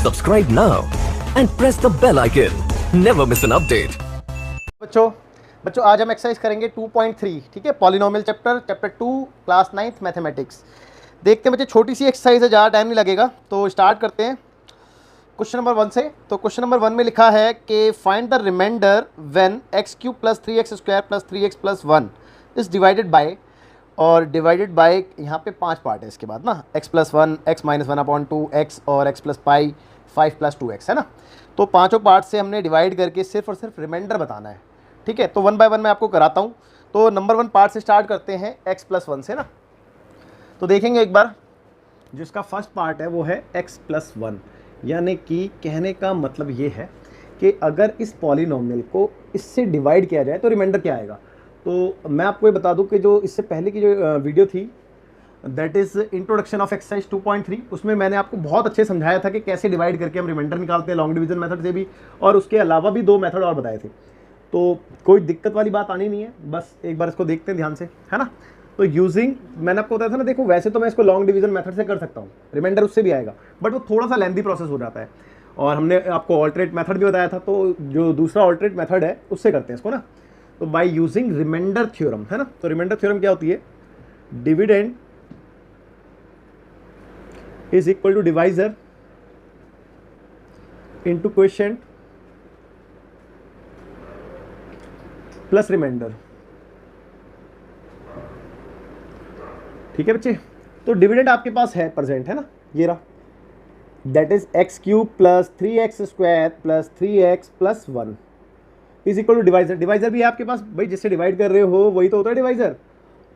Subscribe now and press the bell icon. Never miss an update. बच्चों आज हम exercise करेंगे 2.3, ठीक है, polynomial chapter 2 class 9th mathematics. देखते हैं बच्चे, छोटी सी एक्सरसाइज है, ज़्यादा टाइम नहीं लगेगा, तो स्टार्ट करते हैं क्वेश्चन नंबर 1 से। तो क्वेश्चन नंबर 1 में लिखा है कि find the remainder when x³ + 3x² + 3x + 1 is divided by, और डिवाइडेड बाय यहाँ पे 5 पार्ट है इसके बाद ना, x + 1, x - 1/2, x और x + पाई 5 + 2x है ना। तो पाँचों पार्ट से हमने डिवाइड करके सिर्फ और सिर्फ रिमाइंडर बताना है, ठीक है। तो 1 बाय 1 मैं आपको कराता हूँ। तो नंबर 1 पार्ट से स्टार्ट करते हैं x + 1 से ना। तो देखेंगे एक बार, जिसका फर्स्ट पार्ट है वो है x + 1, यानी कि कहने का मतलब ये है कि अगर इस पॉलिनोमियल को इससे डिवाइड किया जाए तो रिमाइंडर क्या आएगा। तो मैं आपको ये बता दूं कि जो इससे पहले की जो वीडियो थी, that is introduction of exercise 2.3, उसमें मैंने आपको बहुत अच्छे समझाया था कि कैसे डिवाइड करके हम रिमाइंडर निकालते हैं लॉन्ग डिवीजन मेथड से भी, और उसके अलावा भी 2 मेथड और बताए थे। तो कोई दिक्कत वाली बात आनी नहीं है, बस एक बार इसको देखते हैं ध्यान से, है ना। तो यूजिंग, मैंने आपको बताया था ना, देखो वैसे तो मैं इसको लॉन्ग डिवीजन मेथड से कर सकता हूँ, रिमाइंडर उससे भी आएगा, बट वो थोड़ा सा लेंथी प्रोसेस हो जाता है। और हमने आपको ऑल्टरनेट मेथड भी बताया था, तो जो दूसरा ऑल्टरनेट मेथड है उससे करते हैं इसको ना। तो बाय यूजिंग रिमाइंडर थ्योरम, है ना। तो रिमाइंडर थ्योरम क्या होती है, dividend is equal to divisor into quotient plus remainder, ठीक है बच्चे। तो डिविडेंड आपके पास है, प्रेजेंट है ना, ये रहा, that is x³ + 3x² + 3x + 1 is equal to divisor. Divisor भी है आपके पास भाई, जिससे डिवाइड कर रहे हो वही तो होता है डिवाइजर।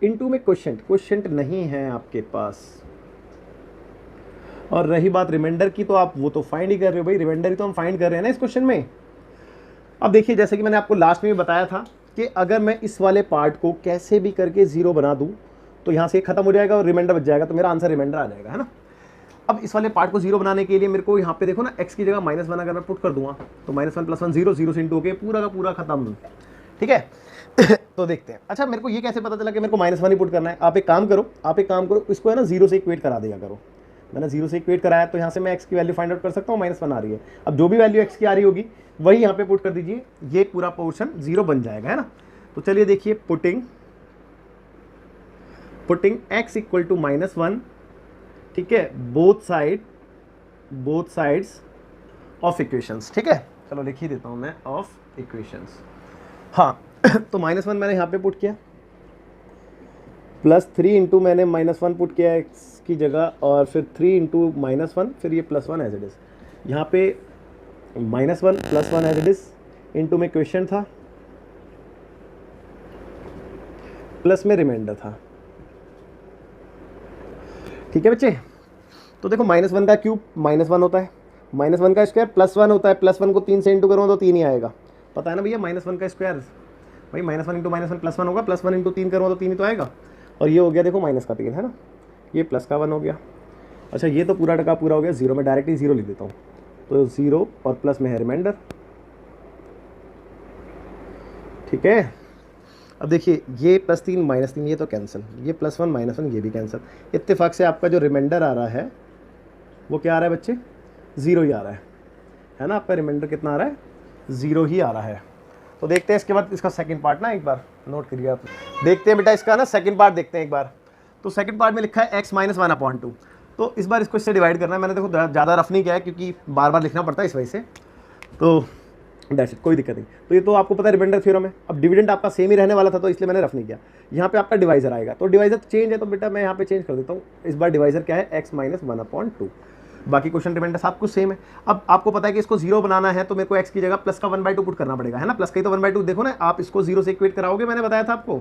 इनटू में क्वोशिएंट नहीं है आपके पास। और रही बात रिमाइंडर की, तो आप वो तो फाइंड ही कर रहे हो भाई, रिमाइंडर ही तो हम फाइंड कर रहे हैं ना इस क्वेश्चन में। अब देखिए, जैसे कि मैंने आपको लास्ट में भी बताया था कि अगर मैं इस वाले पार्ट को कैसे भी करके 0 बना दूं तो यहाँ से खत्म हो जाएगा और रिमाइंडर बच जाएगा, तो मेरा आंसर रिमाइंडर आ जाएगा, है ना। अब इस वाले पार्ट को 0 बनाने के लिए मेरे को यहाँ पे देखो ना, x की जगह -1 अगर मैं पुट कर दूंगा तो -1 + 1 0, 0 से इंटू होके पूरा का पूरा खत्म, ठीक है। तो देखते हैं। अच्छा, मेरे को ये कैसे पता चला कि मेरे को -1 ही पुट करना है। आप एक काम करो, इसको है ना 0 से इक्वेट करा दिया करो। मैंने 0 से इक्वेट कराया, तो यहाँ से मैं x की वैल्यू फाइंड आउट कर सकता हूँ, -1 आ रही है। अब जो भी वैल्यू x की आ रही होगी वही यहाँ पे पुट कर दीजिए, ये पूरा पोर्शन 0 बन जाएगा, है ना। तो चलिए देखिए, पुटिंग x इक्वल टू -1, ठीक है, बोथ साइड्स ऑफ इक्वेशंस, ठीक है। चलो लिख ही देता हूँ मैं, ऑफ इक्वेशंस, हाँ। तो -1 मैंने यहाँ पे पुट किया, +3 इंटू मैंने -1 पुट किया x की जगह, और फिर 3 इंटू -1, फिर ये +1 एज इट इज़। यहाँ पे -1 + 1 एज इट इज़, इंटू में क्वेश्चन था, प्लस में रिमाइंडर था, ठीक है बच्चे। तो देखो, -1 का क्यूब -1 होता है, -1 का स्क्वायर +1 होता है, +1 को 3 से इंटू करूँ तो 3 ही आएगा, पता है ना भैया। -1 का स्क्वायर भाई -1 इंटू -1 +1 होगा, +1 इंटू 3 करूँ तो 3 ही तो आएगा। और ये हो गया देखो -3, है ना, ये +1 हो गया। अच्छा, ये तो पूरा टका पूरा हो गया 0, में डायरेक्टली 0 लिख देता हूँ, तो 0 और प्लस में है रिमाइंडर, ठीक है। अब देखिए, ये +3 -3 ये तो कैंसिल, ये +1 -1 ये भी कैंसिल। इत्तेफाक से आपका जो रिमाइंडर आ रहा है वो क्या आ रहा है बच्चे, 0 ही आ रहा है ना। आपका रिमाइंडर कितना आ रहा है, 0 ही आ रहा है। तो देखते हैं इसके बाद इसका सेकंड पार्ट ना, एक बार नोट करिए आप। देखते हैं बेटा इसका ना सेकंड पार्ट, देखते हैं एक बार। तो सेकंड पार्ट में लिखा है x - 1/2। तो इस बार इसको इससे डिवाइड करना है। मैंने देखो ज़्यादा रफ नहीं किया है, क्योंकि बार बार लिखना पड़ता है इस वजह से, तो दैट्स इट, कोई दिक्कत नहीं। तो ये तो आपको पता है रिमाइंडर थ्योरम है। अब डिविडेंड आपका सेम ही रहने वाला था, तो इसलिए मैंने रफ नहीं किया। यहाँ पे आपका डिवाइजर आएगा, तो डिवाइजर चेंज है, तो बेटा मैं यहाँ पे चेंज कर देता हूँ। इस बार डिवाइजर क्या है, x - 1/2। बाकी क्वेश्चन रिमाइंडर सब कुछ सेम है। अब आपको पता है कि इसको 0 बनाना है, तो मेरे को x की जगह प्लस का 1/2 पुट करना पड़ेगा, है ना। प्लस का ही तो 1/2, देखो ना, आप इसको 0 से इक्वेट कराओगे, मैंने बताया था आपको।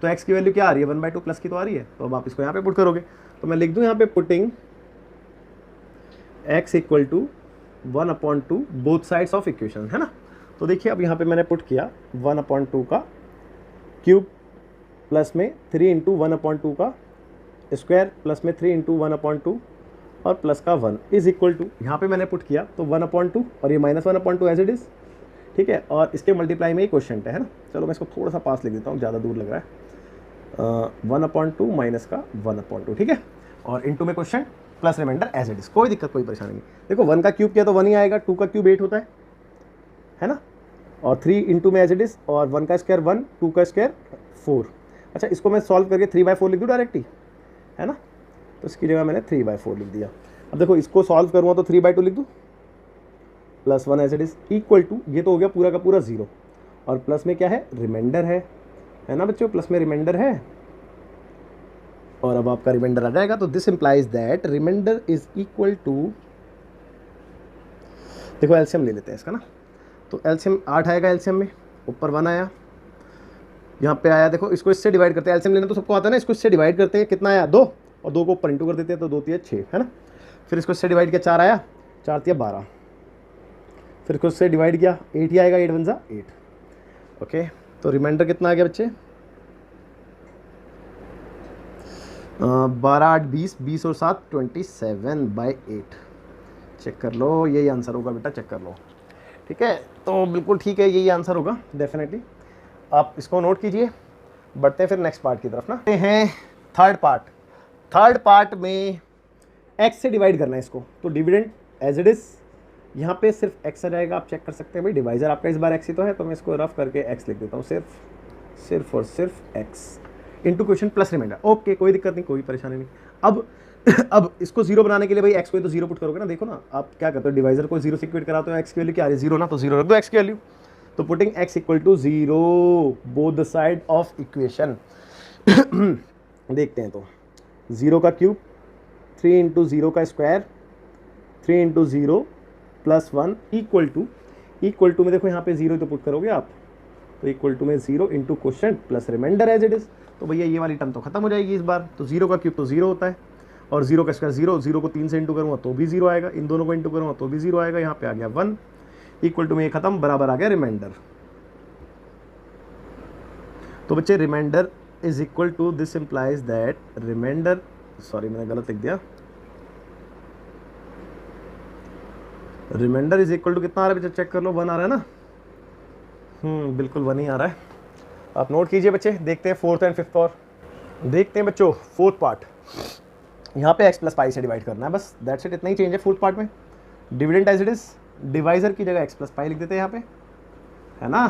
तो x की वैल्यू क्या आ रही है, 1/2 प्लस की तो आ रही है। तो अब आप इसको यहाँ पे पुट करोगे, तो मैं लिख दूँ यहाँ पे, putting x equal to 1/2 both sides of equation, है ना। तो देखिए, अब यहाँ पे मैंने पुट किया 1/2 का क्यूब, प्लस में 3 इंटू 1/2 का स्क्वायर, प्लस में 3 इंटू 1/2 और प्लस का 1 इज इक्वल टू, यहाँ पे मैंने पुट किया तो 1/2 और ये -1/2 एज इट इज़, ठीक है। और इसके मल्टीप्लाई में ही क्वेश्चन है ना। चलो मैं इसको थोड़ा सा पास लिख देता हूँ, ज़्यादा दूर लग रहा है। 1/2 माइनस का 1/2, ठीक है। और इनटू में quotient, plus remainder as it is, कोई दिक्कत कोई परेशानी नहीं। देखो 1 का क्यूब किया तो 1 ही आएगा, 2 का क्यूब 8 होता है ना, और 3 इंटू में एज इट इज, और 1 का स्क्वायर 1, 2 का स्क्वायर 4। अच्छा, इसको मैं सॉल्व करके 3/4 लिख दूँ डायरेक्ट ही, है ना, तो इसकी जगह मैंने 3/4 लिख दिया। अब देखो इसको सॉल्व करूँगा तो 3/2 लिख दूँ, plus 1 as it is equal to, ये तो हो गया पूरा का पूरा 0, और प्लस में क्या है, रिमाइंडर है ना बच्चों, प्लस में रिमाइंडर है, और अब आपका रिमाइंडर आ जाएगा। तो this implies that remainder is equal to, देखो एलसीएम ले लेते हैं इसका ना, तो एलसीएम 8 आएगा, एलसीएम में ऊपर 1 आया, यहाँ पे आया, देखो इसको इससे डिवाइड करते हैं, एलसीएम लेना तो सबको आता है ना, इसको इससे डिवाइड करते हैं, कितना आया 2, और 2 को ऊपर इंटू कर देते हैं, तो 2 3 6, है ना, फिर इसको इससे डिवाइड किया 4 आया, 4 3 12, फिर इसको इससे डिवाइड किया 8 ही आएगा, 8 1 जा 8। ओके, तो रिमाइंडर कितना आ गया बच्चे, 12 8 20, 20 और 7 27/8। चेक कर लो, यही आंसर होगा बेटा, चेक कर लो, ठीक है। तो बिल्कुल ठीक है, यही आंसर होगा डेफिनेटली, आप इसको नोट कीजिए। बढ़ते हैं फिर नेक्स्ट पार्ट की तरफ ना, हैं थर्ड पार्ट में एक्स से डिवाइड करना है इसको, तो डिविडेंड एज इट इज, यहाँ पे सिर्फ एक्स आ जाएगा, आप चेक कर सकते हैं भाई, डिवाइजर आपका इस बार एक्स ही तो है, तो मैं इसको रफ करके एक्स लिख देता हूँ, सिर्फ और सिर्फ x into quotient plus remainder. Okay, कोई दिक्कत नहीं, कोई परेशानी नहीं। अब इसको 0 बनाने के लिए भाई एक्स को तो 0 पुट करोगे ना, देखो ना आप क्या करते हो, डिवाइजर को 0 से इक्वेट कराते हो, एक्स की वैल्यू क्या आ रही है 0 ना, तो 0 रख दो एक्स की वैल्यू, तो putting x equal to 0 both the side of equation. देखते हैं, तो 0 का क्यूब 3 इंटू 0 का square 3 into 0 plus 1 equal to में देखो यहाँ पे 0 तो पुट करोगे आप, तो इक्वल टू में 0 into quotient plus remainder as it is, तो भैया ये वाली टर्म तो खत्म हो जाएगी इस बार। तो 0 का क्यूब तो 0 होता है, और 0 का स्क्वायर 0, 0 को 3 से इंटू करूँगा तो भी 0 आएगा, इन दोनों को इंटू करूँगा तो भी 0 आएगा, यहाँ पे आ गया 1 इक्वल टू में ये खत्म, बराबर आ गया रिमाइंडर। तो बच्चे remainder is equal to, this implies that remainder, sorry मैंने गलत लिख दिया, रिमाइंडर इज इक्वल टू कितना आ रहा है बच्चे, चेक कर लो, 1 आ रहा है ना, बिल्कुल 1 ही आ रहा है, आप नोट कीजिए बच्चे। देखते हैं फोर्थ एंड फिफ्थ, और देखते हैं बच्चों फोर्थ पार्ट, यहाँ पे x प्लस पाई से डिवाइड करना है, बस दैट्स इट, इतना ही चेंज है फोर्थ पार्ट में। Dividend as it is, divisor की जगह x प्लस पाई लिख देते हैं यहाँ पे, है ना,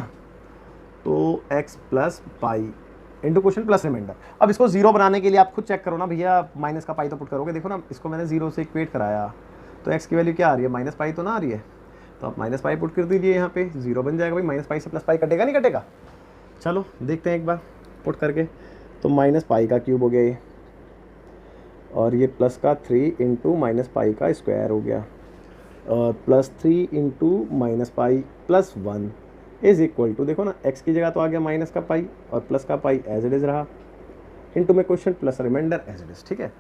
तो x plus pi into quotient plus remainder. अब इसको 0 बनाने के लिए आप खुद चेक करो ना भैया, माइनस का पाई तो पुट करोगे, देखो ना इसको मैंने 0 से इक्वेट कराया, तो x की वैल्यू क्या आ रही है, माइनस पाई तो ना आ रही है, तो आप माइनस पाई पुट कर दीजिए, यहाँ पे 0 बन जाएगा भाई, माइनस पाई से प्लस पाई कटेगा नहीं कटेगा, चलो देखते हैं एक बार पुट करके। तो माइनस पाई का क्यूब हो गया ये, और ये प्लस का 3 इंटू माइनस पाई का स्क्वायर हो गया, और plus 3 into minus pi plus 1 is equal to, देखो ना x की जगह तो आ गया माइनस का पाई, और प्लस का पाई एज इट इज रहा, इंटू में quotient plus remainder as it is, ठीक है।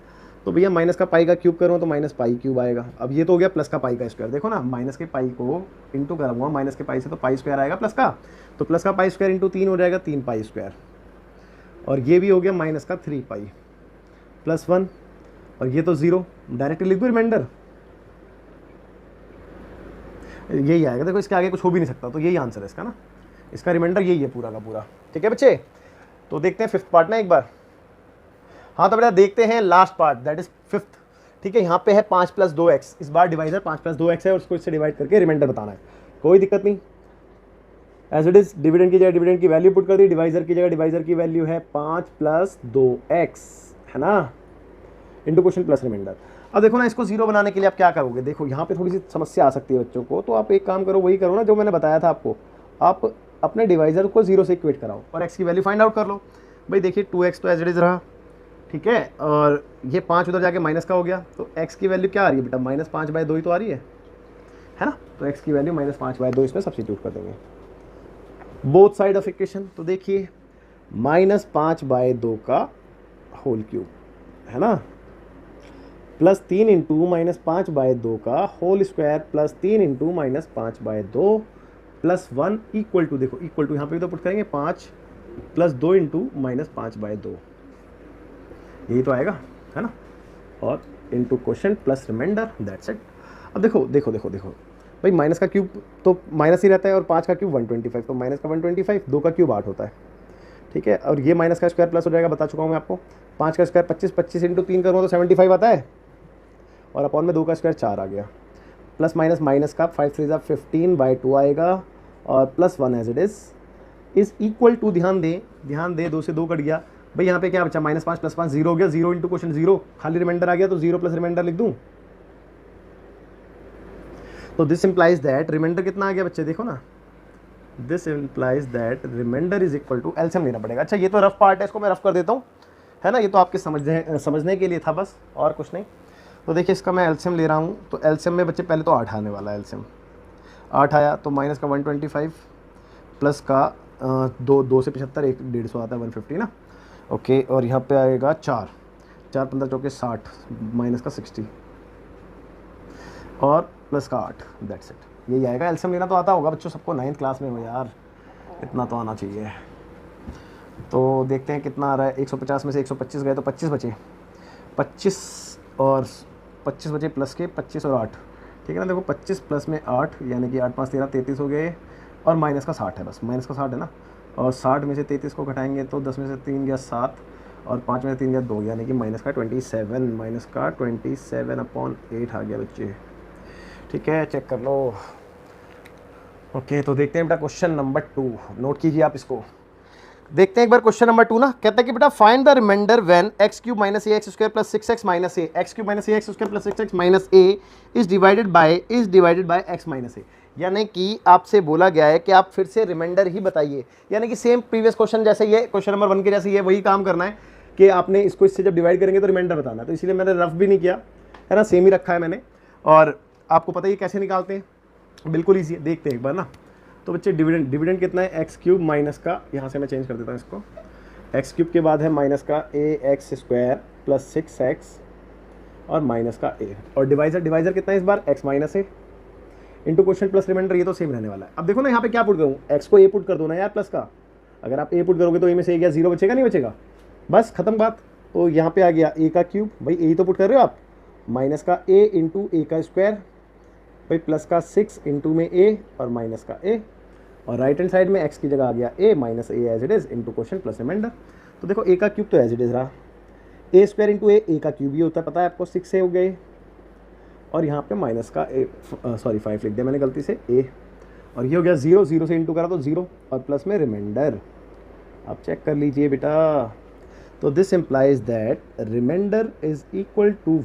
तो भैया माइनस का पाई का क्यूब करूँ तो माइनस पाई क्यूब आएगा, अब ये तो हो गया प्लस का पाई का स्क्वायर, देखो ना माइनस के पाई को इंटू करूँगा माइनस के पाई से, तो पाई स्क्वायर आएगा प्लस का, तो प्लस का पाई स्क्वायर इंटू 3 हो जाएगा 3 पाई स्क्वायर, और ये भी हो गया माइनस का 3 पाई प्लस 1, और ये तो 0, डायरेक्टली लिख दो रिमाइंडर, यही आएगा, देखो इसके आगे कुछ हो भी नहीं सकता, तो यही आंसर है इसका ना, इसका रिमाइंडर यही है पूरा का पूरा, ठीक है बच्चे। तो देखते हैं फिफ्थ पार्ट ना एक बार, हाँ तो बेटा देखते हैं last part, that is fifth, ठीक है। यहाँ पे है 5 प्लस 2x, इस बार डिवाइजर 5 प्लस 2x है, और उसको इससे डिवाइड करके रिमाइंडर बताना है, कोई दिक्कत नहीं, एज इट इज डिविडेंड की जगह डिविडेंड की वैल्यू पुट कर दी, डिवाइजर की जगह डिवाइजर की वैल्यू है 5 प्लस 2x, है ना, इंटू क्वेश्चन प्लस रिमाइंडर। अब देखो ना इसको 0 बनाने के लिए आप क्या करोगे, देखो यहाँ पे थोड़ी सी समस्या आ सकती है बच्चों को, तो आप एक काम करो, वही करो ना जो मैंने बताया था आपको, आप अपने डिवाइजर को 0 से इक्वेट कराओ और x की वैल्यू फाइंड आउट कर लो। भाई देखिए 2x तो एज इट इज रहा, ठीक है, और ये 5 उधर जाके माइनस का हो गया, तो x की वैल्यू क्या आ रही है बेटा, -5/2 ही तो आ रही है ना, तो x की वैल्यू -5/2 इसमें सब्स्टिट्यूट कर देंगे बोथ साइड ऑफ इक्वेशन। तो देखिए -5/2 का होल क्यूब, है ना, प्लस 3 इंटू -5/2 का whole square plus 3 into -5/2 plus 1 equal to, देखो इक्वल टू यहाँ पे तो पुट करेंगे 5 प्लस 2 इंटू -5/2, यही तो आएगा, है ना, और into quotient plus remainder, that's it. अब देखो देखो देखो देखो भाई माइनस का क्यूब तो माइनस ही रहता है, और 5 का क्यूब 125, तो माइनस का 125, 2 का क्यूब 8 होता है, ठीक है, और ये माइनस का स्क्वायर प्लस हो जाएगा, बता चुका हूँ मैं आपको, 5 का स्क्वायर 25, 25 इंटू 3 करूँगा तो 75 आता है, और अपॉन में 2 का स्क्वायर 4 आ गया, प्लस माइनस माइनस का 5 3 जा 15/2 आएगा और plus 1 as it is equal to, ध्यान दे 2 से 2 कट गया भाई, यहाँ पे क्या बचा -5 + 5 0 हो गया, 0 इंटू क्वेश्चन 0, खाली रिमाइंडर आ गया तो 0 प्लस रिमाइंडर लिख दूँ। तो दिस इंप्लाइज दैट रिमाइंडर कितना आ गया बच्चे, देखो ना, this implies that remainder is equal to, LCM लेना पड़ेगा। अच्छा ये तो रफ पार्ट है, इसको मैं रफ कर देता हूँ, है ना, ये तो आपके समझने के लिए था बस, और कुछ नहीं। तो देखिए इसका मैं एलसीएम ले रहा हूँ, तो एलसीएम में बच्चे पहले तो 8 आने वाला है, एलसीएम 8 आया तो माइनस का 125 प्लस का 2 से 75, 150 आता है 150 ना, ओके। और यहाँ पे आएगा 4 15 चौके 60 माइनस का 60 और प्लस का 8, दैट्स इट, यही आएगा। एलसीएम लेना तो आता होगा बच्चों सबको, 9th क्लास में हो यार, इतना तो आना चाहिए। तो देखते हैं कितना आ रहा है, 150 में से 125 गए तो 25 बचे, 25 और 25 बचे प्लस के 25 और 8, ठीक है ना। देखो 25 प्लस में 8 यानी कि 8 5 13 33 हो गए, और माइनस का 60 है, बस माइनस का 60 है ना, और 60 में से 33 को घटाएंगे तो 10 में से 3 गया 7 और 5 में से 3 गया 2, यानी कि माइनस का 27/8 आ गया बच्चे, ठीक है, चेक कर लो। ओके तो देखते हैं बेटा क्वेश्चन नंबर 2, नोट कीजिए आप इसको। देखते हैं एक बार क्वेश्चन नंबर 2 ना, कहता है कि बेटा find the remainder when x³ - ax² + 6x - a, x³ - ax² + 6x - a is divided bye x - a। यानी कि आपसे बोला गया है कि आप फिर से रिमाइंडर ही बताइए, यानी कि सेम प्रीवियस क्वेश्चन जैसे ये क्वेश्चन नंबर 1 के जैसे ये वही काम करना है कि आपने इसको इससे जब डिवाइड करेंगे तो रिमाइंडर बताना है। तो इसीलिए मैंने रफ भी नहीं किया, है ना, सेम ही रखा है मैंने, और आपको पता ही कैसे निकालते हैं, बिल्कुल ईजी है, देखते हैं एक बार ना। तो बच्चे डिविडेंड कितना है, x³ माइनस का, यहाँ से मैं चेंज कर देता हूँ इसको, x³ के बाद है माइनस का ax² + 6x और माइनस का a, और डिवाइजर कितना है इस बार, x - a into quotient plus remainder, ये तो सेम रहने वाला है। अब देखो ना यहाँ पे क्या पुट करूँ, x को a पुट कर दो ना यार प्लस का, अगर आप a पुट करोगे तो a में से a गया 0 बचेगा नहीं बचेगा, बस खत्म बात। तो यहाँ पे आ गया a का क्यूब, भाई a ही तो पुट कर रहे हो आप, माइनस का a इंटू a का स्क्वायर, भाई प्लस का 6 इंटू में a और माइनस का a, और राइट हैंड साइड में x की जगह आ गया a minus a as it is into quotient plus remainder. तो देखो a का क्यूब तो एज इट इज़ रहा, a² इंटू a का क्यूब ही होता है, पता है आपको, 6 a हो गए, और यहाँ पे माइनस का 5 लिख दिया मैंने गलती से a, और ये हो गया 0 से इंटू करा तो 0 और प्लस में रिमाइंडर, आप चेक कर लीजिए बेटा। तो this implies that remainder is equal to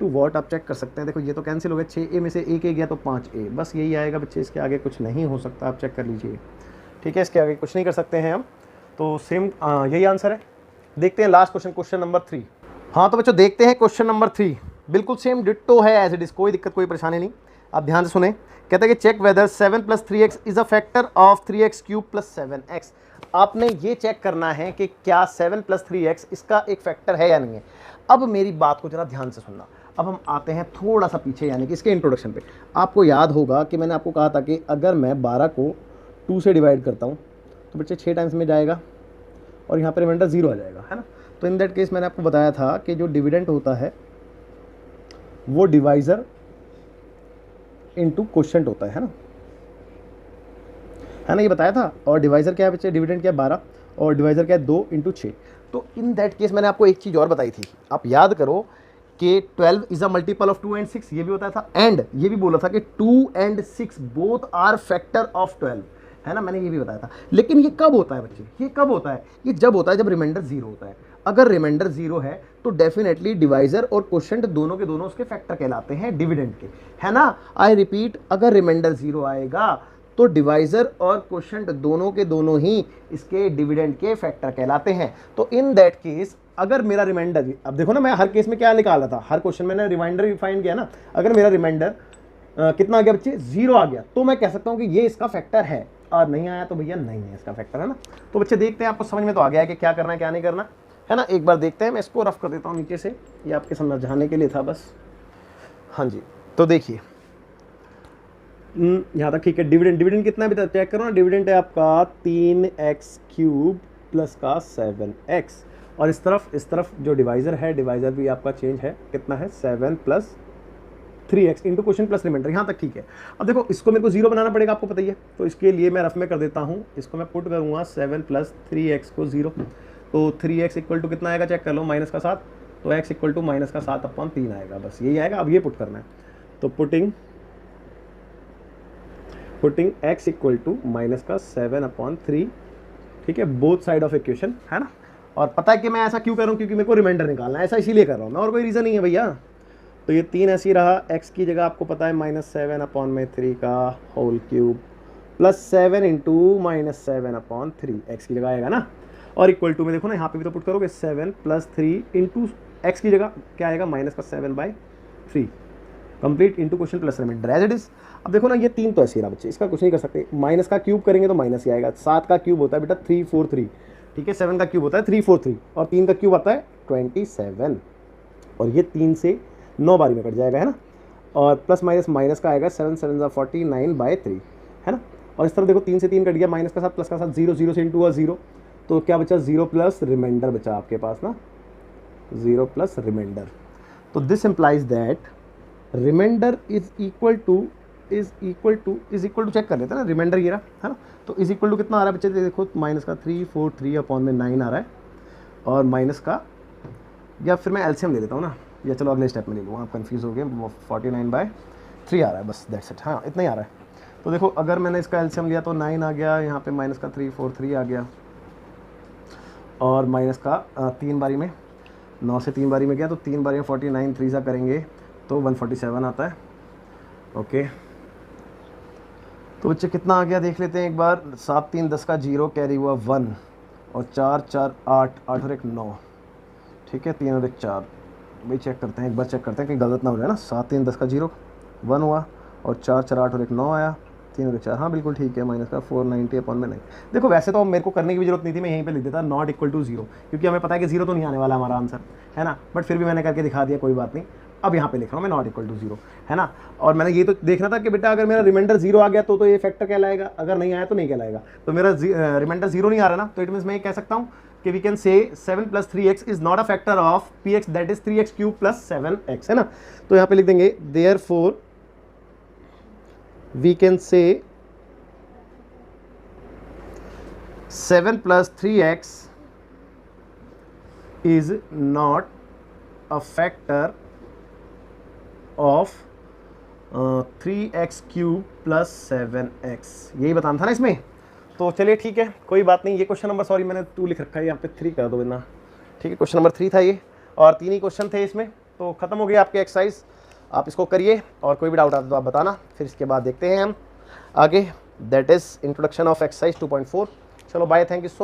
what, आप चेक कर सकते हैं। देखो ये तो कैंसिल हो गया, 6a में से 1 a गया तो 5a, बस यही आएगा बच्चे, इसके आगे कुछ नहीं हो सकता, आप चेक कर लीजिए, ठीक है, इसके आगे कुछ नहीं कर सकते हैं हम, तो सेम यही आंसर है। देखते हैं लास्ट क्वेश्चन नंबर 3। हाँ तो बच्चों देखते हैं क्वेश्चन नंबर 3, बिल्कुल सेम डिट्टो है एज इट इज, कोई दिक्कत कोई परेशानी नहीं, आप ध्यान से सुने। कहते हैं कि check whether 7 + 3x is a factor of 3x³ + 7x। आपने ये चेक करना है कि क्या 7 + 3x इसका एक फैक्टर है या नहीं है। अब मेरी बात को जरा ध्यान से सुनना, अब हम आते हैं थोड़ा सा पीछे, यानी कि इसके इंट्रोडक्शन पे। आपको याद होगा कि मैंने आपको कहा था कि अगर मैं 12 को 2 से डिवाइड करता हूँ तो बच्चे 6 टाइम्स में जाएगा और यहाँ पर रिमाइंडर 0 आ जाएगा, है ना। तो इन दैट केस मैंने आपको बताया था कि जो डिविडेंड होता है वो डिवाइजर इंटू क्वोशिएंट होता है ना, ये बताया था। और डिवाइजर क्या है बच्चे, डिविडेंड क्या है 12, और डिवाइजर क्या है 2 × 6। तो इन दैट केस मैंने आपको एक चीज़ और बताई थी, आप याद करो कि 12 is a multiple of 2 and 6, ये भी बताया था, एंड ये भी बोला था कि 2 and 6 both are factor of 12, है ना, मैंने ये भी बताया था। लेकिन ये कब होता है बच्चे, ये कब होता है, ये जब होता है जब रिमाइंडर 0 होता है। अगर रिमाइंडर 0 है तो डेफिनेटली डिवाइजर और क्वोशिएंट दोनों के दोनों उसके फैक्टर कहलाते हैं डिविडेंड के, है ना। आई रिपीट, अगर रिमाइंडर 0 आएगा तो डिवाइजर और क्वोशिएंट दोनों के दोनों ही इसके डिविडेंड के फैक्टर कहलाते हैं। तो इन दैट केस अगर मेरा रिमाइंडर, अब देखो ना मैं हर केस में क्या निकाला था, हर क्वेश्चन में रिमाइंडर भी फाइंड किया ना, अगर मेरा रिमाइंडर कितना आ गया बच्चे 0 आ गया तो मैं कह सकता हूँ कि ये इसका फैक्टर है, और नहीं आया तो भैया नहीं है इसका फैक्टर, है ना। तो बच्चे देखते हैं, आपको समझ में तो आ गया है कि क्या करना है क्या नहीं करना, है ना। एक बार देखते हैं, मैं इसको रफ कर देता हूँ नीचे से, ये आपके समझाने के लिए था बस। हाँ जी, तो देखिए यहाँ तक ठीक है। डिविडेंड कितना है चेक करो ना, डिविडेंड है आपका 3x³ प्लस का 7x, और इस तरफ जो डिवाइजर है, डिवाइजर भी आपका चेंज है, कितना है 7 + 3x into quotient plus reminder, यहाँ तक ठीक है। अब देखो इसको मेरे को 0 बनाना पड़ेगा, आपको पता ही है, तो इसके लिए मैं रफ में कर देता हूँ, इसको मैं पुट करूँगा 7 + 3x को 0, तो 3x इक्वल टू कितना आएगा चेक कर लो, माइनस का 7, तो x इक्वल टू माइनस का 7/3 आएगा, बस यही आएगा। अब ये पुट करना है, तो putting x equal to minus का 7/3, ठीक है, बोथ साइड ऑफ इक्वेशन, है ना। और पता है कि मैं ऐसा क्यों कर रहा हूँ, क्योंकि मेरे को रिमाइंडर निकालना है, ऐसा इसीलिए कर रहा हूँ मैं, और कोई रीज़न नहीं है भैया। तो ये 3 ऐसे ही रहा, x की जगह आपको पता है -7/3 का whole cube plus 7 into -7/3 x की जगह आएगा ना। और इक्वल टू में देखो ना, यहाँ पे भी तो पुट करोगे 7 + 3 इंटू एक्स की जगह क्या आएगा -7/3 complete into quotient plus remainder as it is. अब देखो ना, ये 3 तो ऐसे ही रहा बच्चे, इसका कुछ नहीं कर सकते। माइनस का क्यूब करेंगे तो माइनस ही आएगा। 7 का क्यूब होता है बेटा 343, ठीक है, 7 का क्यूब होता है 343 और 3 का क्यूब आता है 27, और ये 3 से 9 बारी में कट जाएगा, है ना। और प्लस माइनस माइनस का आएगा 7 7 49/3, है ना। और इस तरफ देखो 3 से 3 कट गया, माइनस का साथ प्लस का साथ 0 0 से इंटू हुआ 0, तो क्या बचा 0 प्लस रिमाइंडर बचा आपके पास ना, 0 प्लस रिमाइंडर। तो this implies that remainder is equal to check कर लेते हैं ना, रिमाइंडर ये रहा, है ना। तो इज इक्वल टू कितना आ रहा है बच्चे, देखो माइनस का 343/9 आ रहा है, और माइनस का, या फिर मैं एलसीएम ले लेता हूँ ना, या चलो अगले स्टेप में ले लूँ, आप कन्फ्यूज़ हो गए, 49/3 आ रहा है बस, दैट्स इट। हाँ, इतना ही आ रहा है। तो देखो अगर मैंने इसका एलसीएम लिया तो 9 आ गया, यहाँ पे माइनस का 343 आ गया, और माइनस का 3 बारी में, 9 से 3 बारी में गया, तो 3 बारी में 49 3 सा करेंगे तो 147 आता है। ओके, तो बच्चे कितना आ गया देख लेते हैं एक बार। 7 3 10 का 0 कैरी हुआ 1, और 4 4 8 8 और 1 9, ठीक है, 3 और 1 4। भाई चेक करते हैं, एक बार चेक करते हैं कि गलत ना हो जाए ना। 7 3 10 का 0 1 हुआ, और 4 4 8 और 1 9 आया, 3 और 1 4, हाँ बिल्कुल ठीक है, माइनस का 490/9। देखो वैसे तो मेरे को करने की भी जरूरत नहीं थी, मैं यहीं पे लिख देता नॉट इक्वल टू 0, क्योंकि हमें पता है कि 0 तो नहीं आने वाला हमारा आंसर, है ना। बट फिर भी मैंने करके दिखा दिया, कोई बात नहीं। अब यहाँ पे लिख रहा हूँ मैं नॉट इक्वल टू 0, है ना। और मैंने ये तो देखना था कि बेटा अगर मेरा रिमाइंडर 0 आ गया तो ये फैक्टर कहलाएगा, अगर नहीं आया तो नहीं कहलाएगा। तो मेरा रिमाइंडर 0 नहीं आ रहा ना, तो इट मीन्स मैं ये कह सकता हूँ कि we can say 7 + 3x is not a factor of px, that is 3x³ + 7x, है ना। तो यहाँ पे लिख देंगे therefore we can say 7 + 3x is not a factor of 3x³ + 7x, यही बताना था ना इसमें। तो चलिए ठीक है, कोई बात नहीं। ये क्वेश्चन नंबर, सॉरी मैंने 2 लिख रखा है, यहाँ पे 3 कर दो बिना, ठीक है। क्वेश्चन नंबर 3 था ये, और 3 ही क्वेश्चन थे इसमें, तो ख़त्म हो गया आपके एक्सरसाइज। आप इसको करिए, और कोई भी डाउट आता तो आप बताना, फिर इसके बाद देखते हैं हम आगे। That is introduction of exercise 2.4। चलो बाय, थैंक यू सो